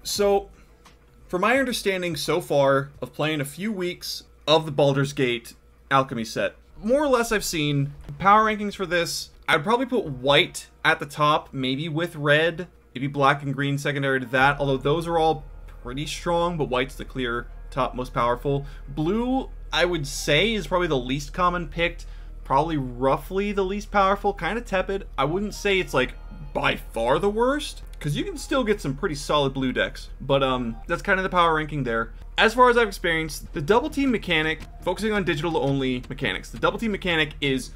So, from my understanding so far of playing a few weeks of the Baldur's Gate Alchemy set, more or less I've seen power rankings for this. I'd probably put white at the top, maybe with red, maybe black and green secondary to that, although those are all pretty strong, but white's the clear top most powerful. Blue, I would say, is probably the least common picked, probably roughly the least powerful, kind of tepid. I wouldn't say it's like by far the worst, because you can still get some pretty solid blue decks, but that's kind of the power ranking there. As far as I've experienced, the double team mechanic, focusing on digital only mechanics, the double team mechanic is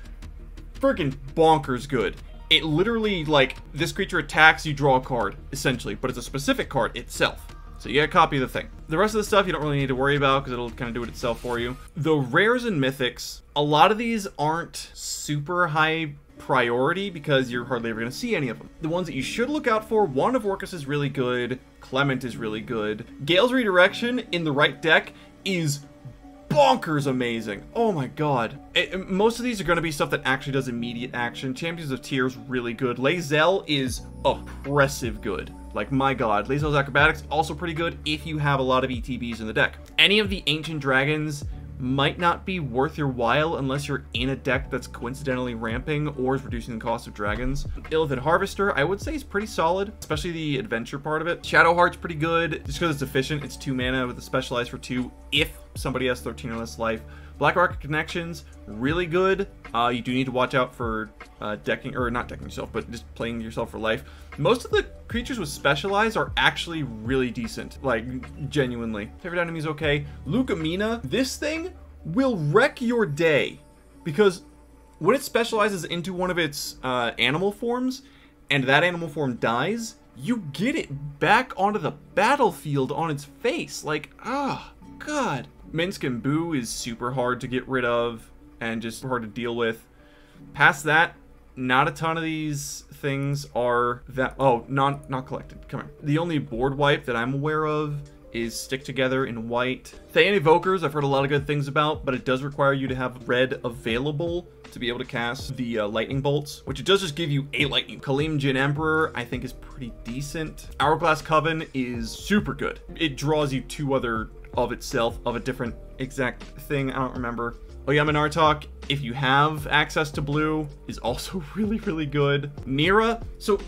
freaking bonkers good. It literally, like, this creature attacks, you draw a card, essentially, but it's a specific card itself. So you gotta copy the thing. The rest of the stuff you don't really need to worry about because it'll kind of do it itself for you. The rares and mythics, a lot of these aren't super high priority because you're hardly ever going to see any of them. The ones that you should look out for, one of Orcus is really good, Clement is really good. Gale's Redirection in the right deck is bonkers amazing. Oh my god. Most of these are going to be stuff that actually does immediate action. Champions of Tears, really good. Lae'zel is oppressive good. Like, my god. Lae'zel's Acrobatics, also pretty good if you have a lot of ETBs in the deck. Any of the Ancient Dragons might not be worth your while unless you're in a deck that's coincidentally ramping or is reducing the cost of dragons. Illithid Harvester, I would say, is pretty solid, especially the adventure part of it. Shadowheart's pretty good, just because it's efficient. It's 2 mana with a specialized for 2 if somebody has 13 or less life. Black Market Connections, really good. You do need to watch out for decking, or not decking yourself, but just playing yourself for life. Most of the creatures with Specialized are actually really decent, like, genuinely. Favorite enemy's okay. Lucamina, this thing will wreck your day, because when it specializes into one of its animal forms, and that animal form dies, you get it back onto the battlefield on its face. Like, ah, god. Minsk and Boo is super hard to get rid of and just hard to deal with. Past that, not a ton of these things are that... Oh, not collected. Come here. The only board wipe that I'm aware of is Stick Together in white. Thayan Evokers, I've heard a lot of good things about, but it does require you to have red available to be able to cast the lightning bolts, which it does just give you a lightning. Khalim Jin Emperor, I think, is pretty decent. Hourglass Coven is super good. It draws you 2 other of itself, of a different exact thing, I don't remember. Oyama Nartok, if you have access to blue, is also really, really good. Nira, so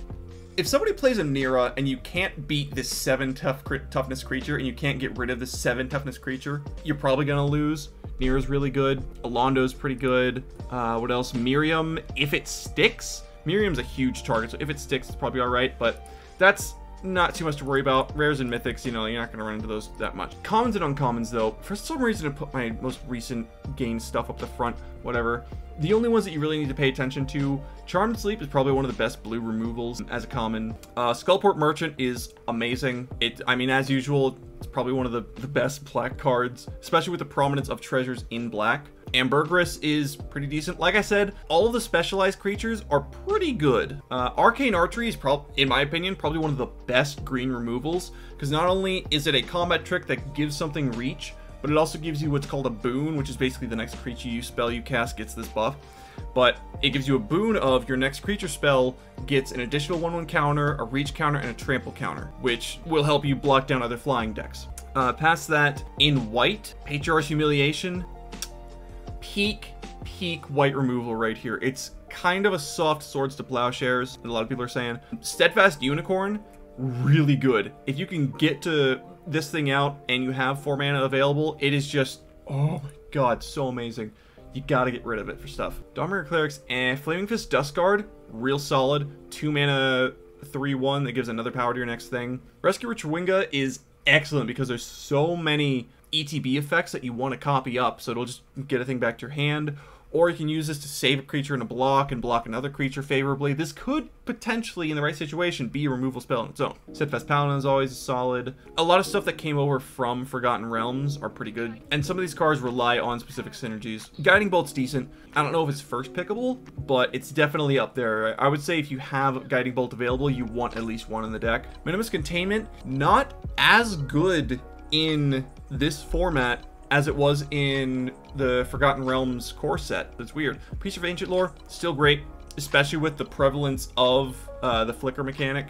if somebody plays a Nira and you can't beat this 7 toughness creature and you can't get rid of this 7 toughness creature, you're probably gonna lose. Nira's really good. Alondo's pretty good. What else? Miriam, if it sticks. Miriam's a huge target, so if it sticks, it's probably alright, but that's not too much to worry about. Rares and mythics, you know, you're not going to run into those that much. Commons and uncommons, though, for some reason I put my most recent game stuff up the front, whatever. The only ones that you really need to pay attention to, Charmed Sleep is probably one of the best blue removals as a common. Skullport Merchant is amazing. I mean, as usual, it's probably one of the best black cards, especially with the prominence of treasures in black. Ambergris is pretty decent. Like I said, all of the specialized creatures are pretty good. Arcane Archery is, in my opinion, probably one of the best green removals, because not only is it a combat trick that gives something reach, but it also gives you what's called a boon, which is basically the next creature you spell you cast gets this buff. But it gives you a boon of your next creature spell gets an additional 1/1 counter, a reach counter, and a trample counter, which will help you block down other flying decks. Past that, in white, Patriarch's Humiliation, peak white removal right here. It's kind of a soft Swords to Plowshares, a lot of people are saying. Steadfast Unicorn, really good. If you can get to this thing out and you have 4 mana available, it is just, oh my god, so amazing. You gotta get rid of it for stuff. Dawnbringer Clerics, Flaming Fist Dustguard, real solid. 2 mana, 3/1 that gives another power to your next thing. Rescuer Chwinga is excellent because there's so many ETB effects that you want to copy up, so it'll just get a thing back to your hand. Or you can use this to save a creature in a block and block another creature favorably. This could potentially, in the right situation, be a removal spell on its own. Steadfast Paladin is always solid. A lot of stuff that came over from Forgotten Realms are pretty good. And some of these cards rely on specific synergies. Guiding Bolt's decent. I don't know if it's first pickable, but it's definitely up there. I would say if you have Guiding Bolt available, you want at least 1 in the deck. Minimus Containment, not as good in this format as it was in the Forgotten Realms core set. That's weird. Piece of Ancient Lore, still great, especially with the prevalence of the flicker mechanic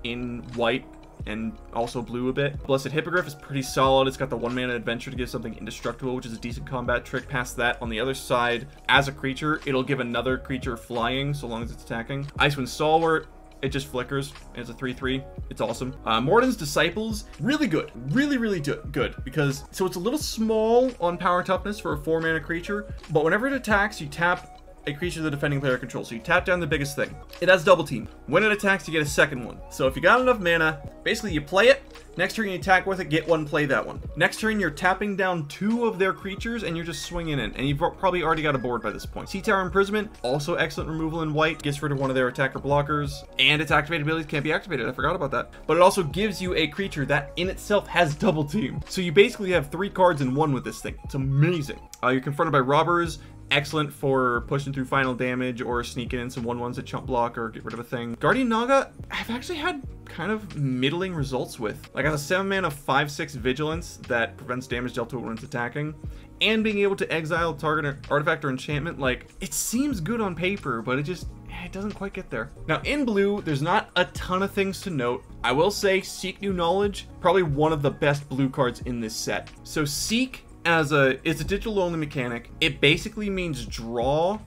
in white. and also blue a bit. Blessed Hippogriff is pretty solid. It's got the 1-mana adventure to give something indestructible, which is a decent combat trick. Past that, on the other side, as a creature, it'll give another creature flying so long as it's attacking. Icewind Stalwart, it just flickers. It's a 3/3. It's awesome. Morden's Disciples, really good. Really good. Because, so it's a little small on power and toughness for a 4-mana creature, but whenever it attacks, you tap a creature the defending player controls. So you tap down the biggest thing. It has double team. When it attacks, you get a second one. So if you got enough mana, basically you play it. Next turn you attack with it, get one, play that one. Next turn you're tapping down 2 of their creatures and you're just swinging in. And you've probably already got a board by this point. Sea Tower Imprisonment, also excellent removal in white. Gets rid of one of their attacker blockers. And its activated abilities can't be activated. I forgot about that. But it also gives you a creature that in itself has double team. So you basically have 3 cards in 1 with this thing. It's amazing. You're confronted by robbers. Excellent for pushing through final damage or sneaking in some 1/1s that chump block or get rid of a thing. Guardian Naga, I've actually had kind of middling results with. Like, as a 7-mana 5/6 vigilance that prevents damage dealt to it when it's attacking, and being able to exile target artifact or enchantment, like, it seems good on paper, but it doesn't quite get there. Now, in blue, there's not a ton of things to note. I will say Seek New Knowledge, probably one of the best blue cards in this set. So Seek, it's a digital only mechanic. It basically means draw,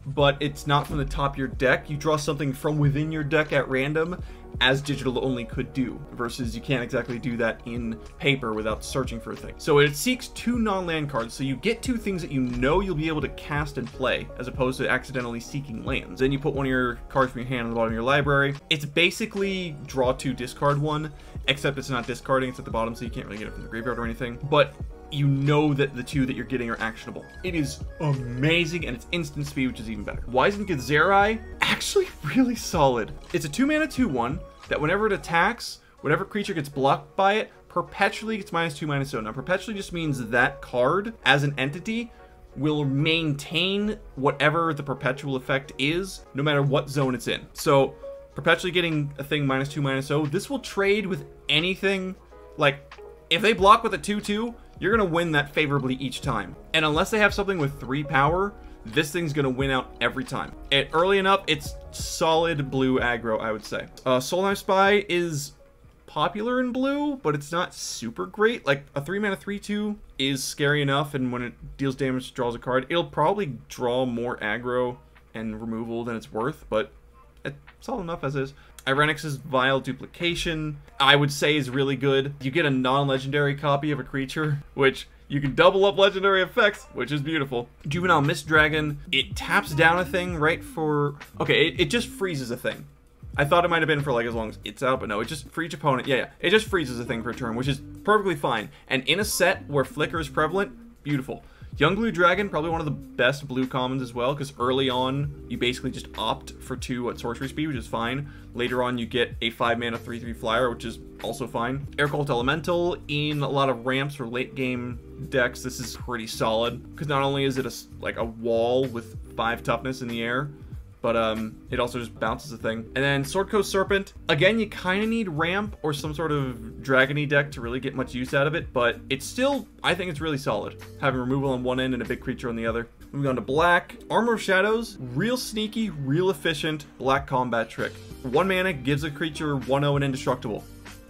but it's not from the top of your deck. You draw something from within your deck at random, as digital only could do, versus you can't exactly do that in paper without searching for a thing. So it seeks 2 non-land cards, so you get 2 things that you know you'll be able to cast and play, as opposed to accidentally seeking lands. Then you put one of your cards from your hand on the bottom of your library. It's basically draw 2, discard 1, except it's not discarding, it's at the bottom, so you can't really get it from the graveyard or anything. But you know that the 2 that you're getting are actionable. It is amazing, and it's instant speed, which is even better. Wizened Githzerai, actually really solid. It's a 2-mana 2/1 that whenever it attacks, whatever creature gets blocked by it, perpetually gets -2/-0. Now, perpetually just means that card, as an entity, will maintain whatever the perpetual effect is, no matter what zone it's in. So, perpetually getting a thing -2/-0, this will trade with anything. Like, if they block with a 2/2, you're going to win that favorably each time. And unless they have something with 3 power, this thing's going to win out every time. Early enough, it's solid blue aggro, I would say. Solheim Spy is popular in blue, but it's not super great. Like, a 3-mana 3/2 is scary enough, and when it deals damage, draws a card. It'll probably draw more aggro and removal than it's worth, but it's solid enough as is. Irenix's Vile Duplication, I would say, is really good. You get a non-legendary copy of a creature, which you can double up legendary effects, which is beautiful. Juvenile Mist Dragon, it taps down a thing right for... Okay, it just freezes a thing. I thought it might have been for, like, as long as it's out, but no, it just, for each opponent, yeah, it just freezes a thing for a turn, which is perfectly fine. And in a set where Flicker is prevalent, beautiful. Young Blue Dragon, probably one of the best blue commons as well, because early on, you basically just opt for 2 at sorcery speed, which is fine. Later on, you get a 5-mana 3/3 flyer, which is also fine. Air Cult Elemental, in a lot of ramps or late game decks, this is pretty solid, because not only is it like a wall with 5 toughness in the air, but it also just bounces a thing. And then Sword Coast Serpent, again, you kind of need ramp or some sort of dragony deck to really get much use out of it, but it's still, I think it's really solid, having removal on one end and a big creature on the other. Moving on to black, Armor of Shadows, real sneaky, real efficient black combat trick. 1 mana gives a creature 1/0 and indestructible.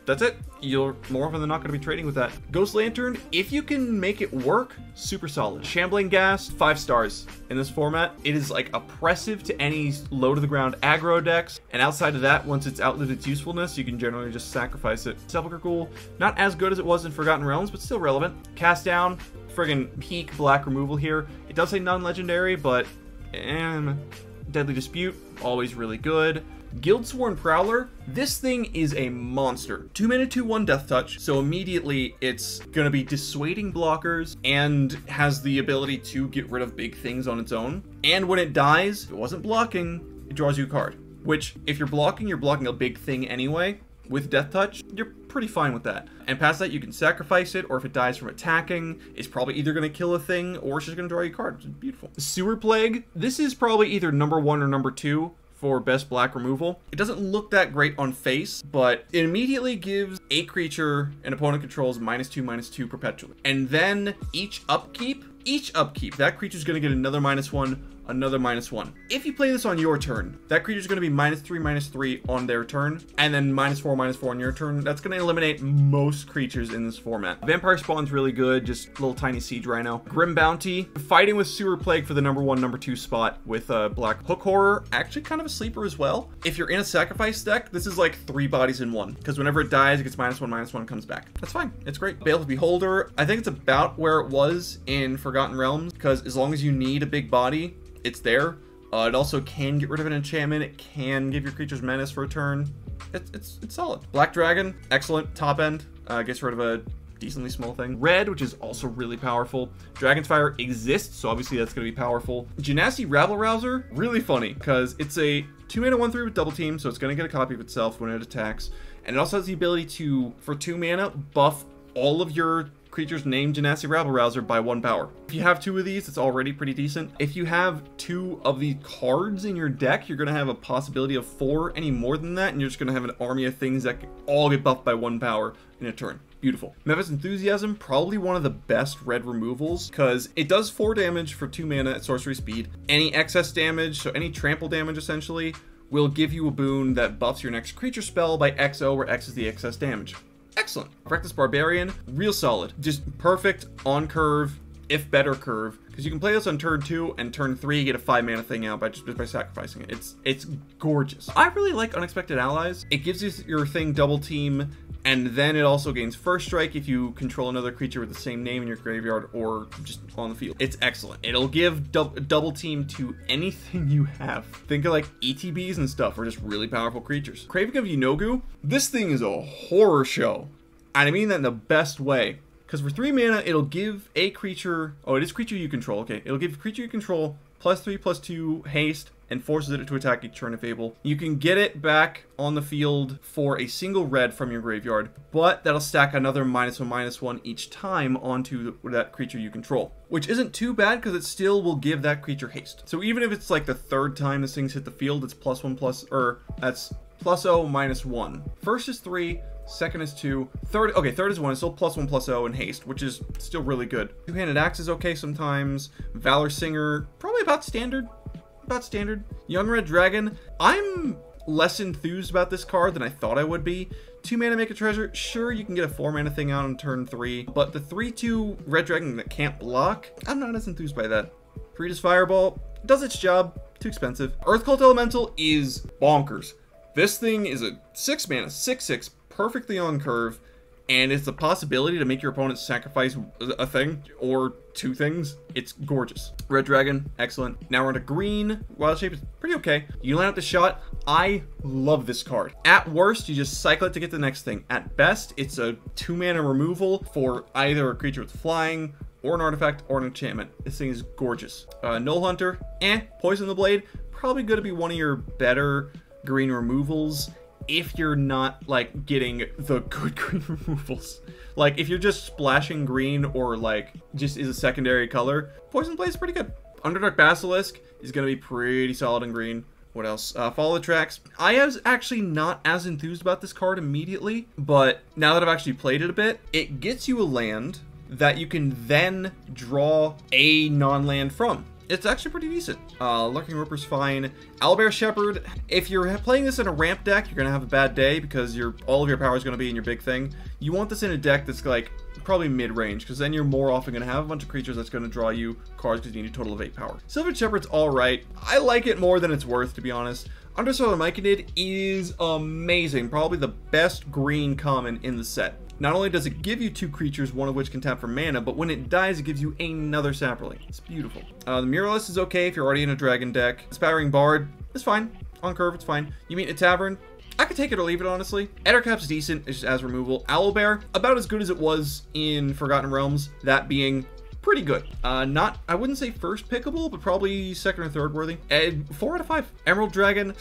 That's it. You're more often than not going to be trading with that. Ghost Lantern, if you can make it work, super solid. Shambling Ghast, 5 stars. In this format, it is like oppressive to any low to the ground aggro decks, and outside of that, once it's outlived its usefulness, you can generally just sacrifice it. Sepulchre Ghoul, not as good as it was in Forgotten Realms, but still relevant. Cast Down, friggin' peak black removal here. It does say non-legendary, but Deadly Dispute, always really good. Guildsworn Prowler, this thing is a monster. 2-mana 2/1 Death Touch, so immediately it's gonna be dissuading blockers and has the ability to get rid of big things on its own. And when it dies, if it wasn't blocking, it draws you a card. Which, if you're blocking a big thing anyway. With Death Touch, you're pretty fine with that. And past that, you can sacrifice it, or if it dies from attacking, it's probably either going to kill a thing, or it's just going to draw you a card, which is beautiful. Sewer Plague, this is probably either number 1 or number 2 for best black removal. It doesn't look that great on face, but it immediately gives a creature an opponent controls -2/-2 perpetually. And then each upkeep, that creature's going to get another -1 another -1. If you play this on your turn, that creature's going to be -3/-3 on their turn, and then -4/-4 on your turn. That's going to eliminate most creatures in this format. Vampire Spawn's really good, just little tiny siege rhino. Grim Bounty, fighting with Sewer Plague for the #1, #2 spot with Black Hook Horror, actually kind of a sleeper as well. If you're in a sacrifice deck, this is like 3 bodies in 1, because whenever it dies, it gets -1/-1, comes back. That's fine, it's great. Baleful Beholder, I think it's about where it was in Forgotten Realms, because as long as you need a big body, it's there. It also can get rid of an enchantment. It can give your creatures menace for a turn. It's solid. Black Dragon, excellent. Top end, gets rid of a decently small thing. Red, which is also really powerful. Dragon's Fire exists, so obviously that's going to be powerful. Gymnastic Rabble Rouser, really funny, because it's a 2-mana 1/3 with double team, so it's going to get a copy of itself when it attacks. And it also has the ability to, for 2 mana, buff all of your creatures named Gymnastic Rabble Rouser by 1 power. If you have 2 of these, it's already pretty decent. If you have 2 of the cards in your deck, you're going to have a possibility of 4. Any more than that, and you're just going to have an army of things that all get buffed by 1 power in a turn. Beautiful. Memphis Enthusiasm, probably one of the best red removals, because it does 4 damage for 2 mana at sorcery speed. Any excess damage, so any trample damage essentially, will give you a boon that buffs your next creature spell by XO, where X is the excess damage. Excellent. Reckless Barbarian, real solid. Just perfect on curve, if better curve, because you can play this on turn 2 and turn 3 you get a 5 mana thing out by sacrificing it. It's gorgeous. I really like Unexpected Allies. It gives you your thing double team, and then it also gains first strike if you control another creature with the same name in your graveyard or just on the field. It's excellent. It'll give double team to anything you have. Think of like ETBs and stuff, or just really powerful creatures. Craving of Yenogu, this thing is a horror show. And I mean that in the best way. Because for 3 mana, it'll give a creature, oh, it is creature you control, okay. It'll give creature you control +3/+2 haste, and forces it to attack each turn if able. You can get it back on the field for a single red from your graveyard, but that'll stack another -1/-1 each time onto that creature you control, which isn't too bad because it still will give that creature haste. So even if it's like the 3rd time this thing's hit the field, it's +1+, that's +0/-1. First is 3, second is 2, third is 1, it's still +1/+0 and haste, which is still really good. Two-handed axe is okay sometimes. Valor Singer, probably about standard. Young Red Dragon, I'm less enthused about this card than I thought I would be. 2 mana make a treasure, sure, you can get a 4 mana thing out on turn 3, but the 3/2 Red Dragon that can't block, I'm not as enthused by that. Freeda's Fireball does its job, too expensive. Earth Cult Elemental is bonkers. This thing is a 6 mana, 6/6, perfectly on curve, and it's the possibility to make your opponent sacrifice a thing or 2 things. It's gorgeous. Red Dragon, excellent. Now we're into green. Wild Shape is pretty okay. You land out the shot. I love this card. At worst, you just cycle it to get the next thing. At best, it's a 2 mana removal for either a creature with flying, or an artifact, or an enchantment. This thing is gorgeous. Null Hunter, Poison the Blade, probably going to be one of your better green removals if you're not like getting the good green removals. Like if you're just splashing green or like just is a secondary color, Poison Blade is pretty good. Underdark Basilisk is going to be pretty solid in green. What else? Follow the Tracks. I was actually not as enthused about this card immediately, but now that I've actually played it a bit, it gets you a land that you can then draw a non-land from. It's actually pretty decent. Lurking Ripper's fine. Owlbear Shepherd, if you're playing this in a ramp deck, you're gonna have a bad day because all of your power is gonna be in your big thing. You want this in a deck that's like probably mid-range, because then you're more often gonna have a bunch of creatures that's gonna draw you cards because you need a total of 8 power. Silver Shepherd's alright. I like it more than it's worth, to be honest. Undersolar Myconid is amazing. Probably the best green common in the set. Not only does it give you 2 creatures, one of which can tap for mana, but when it dies, it gives you another Saproling. It's beautiful. The Muralist is okay if you're already in a dragon deck. Spattering Bard is fine. On curve, it's fine. You meet a Tavern, I could take it or leave it, honestly. Ettercap's decent, it's just as removal. Owlbear, about as good as it was in Forgotten Realms, that being pretty good. I wouldn't say first pickable, but probably second or third worthy. 4 out of 5. Emerald Dragon.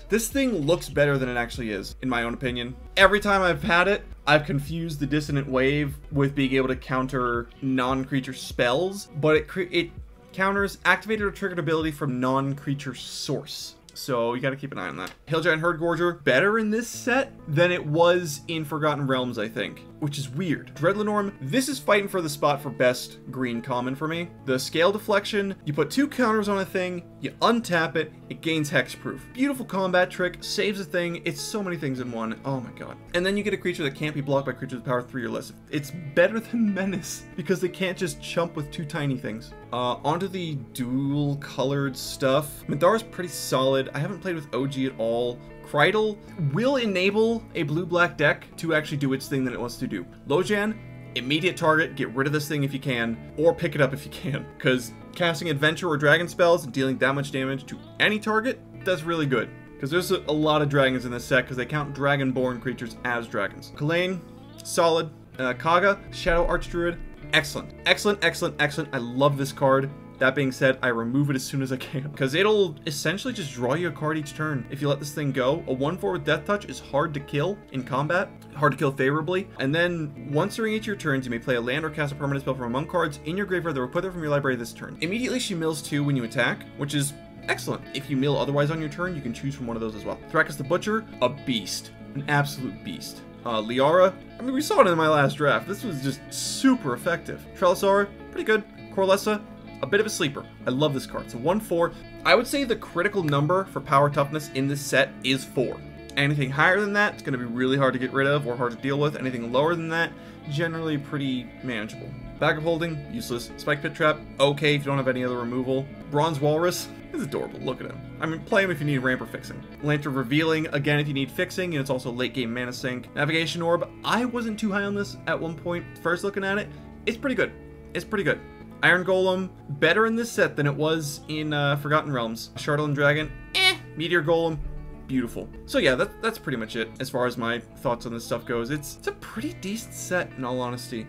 This thing looks better than it actually is, in my own opinion. Every time I've had it, I've confused the Dissonant Wave with being able to counter non-creature spells, but it counters activated or triggered ability from non-creature source. So you got to keep an eye on that. Hail Giant Herdgorger, better in this set than it was in Forgotten Realms, I think, which is weird. Dreadlenorm, this is fighting for the spot for best green common for me. The scale deflection, you put 2 counters on a thing, you untap it, it gains hexproof. Beautiful combat trick, saves a thing, it's so many things in one. Oh my god. And then you get a creature that can't be blocked by creatures with power 3 or less. It's better than Menace because they can't just chump with 2 tiny things. Onto the dual colored stuff. Mandar's pretty solid. I haven't played with OG at all. Krydle will enable a blue-black deck to actually do its thing that it wants to do. Lojan, immediate target, get rid of this thing if you can, or pick it up if you can, because casting adventure or dragon spells and dealing that much damage to any target, that's really good. Because there's a lot of dragons in this set, because they count dragonborn creatures as dragons. Kalane, solid. Kaga, Shadow Archdruid, excellent. Excellent, excellent, excellent. I love this card. That being said, I remove it as soon as I can, because it'll essentially just draw you a card each turn if you let this thing go. A 1/4 with Death Touch is hard to kill in combat, hard to kill favorably, and then once during each of your turns, you may play a land or cast a permanent spell from among cards in your graveyard that were put there from your library this turn. Immediately, she mills 2 when you attack, which is excellent. If you mill otherwise on your turn, you can choose from one of those as well. Thrakus the Butcher, a beast. An absolute beast. Liara, I mean, we saw it in my last draft. This was just super effective. Trellisar, pretty good. Corlessa, a bit of a sleeper. I love this card. So 1/4. I would say the critical number for power toughness in this set is 4. Anything higher than that, it's going to be really hard to get rid of or hard to deal with. Anything lower than that, generally pretty manageable. Bag of Holding, useless. Spike Pit Trap, okay if you don't have any other removal. Bronze Walrus, is adorable. Look at him. I mean, play him if you need ramp or fixing. Lantern Revealing, again if you need fixing, and it's also late game mana sink. Navigation Orb, I wasn't too high on this at one point. First looking at it, it's pretty good. It's pretty good. Iron Golem, better in this set than it was in Forgotten Realms. Shardolin Dragon, Meteor Golem, beautiful. So yeah, that's pretty much it as far as my thoughts on this stuff goes. It's a pretty decent set in all honesty.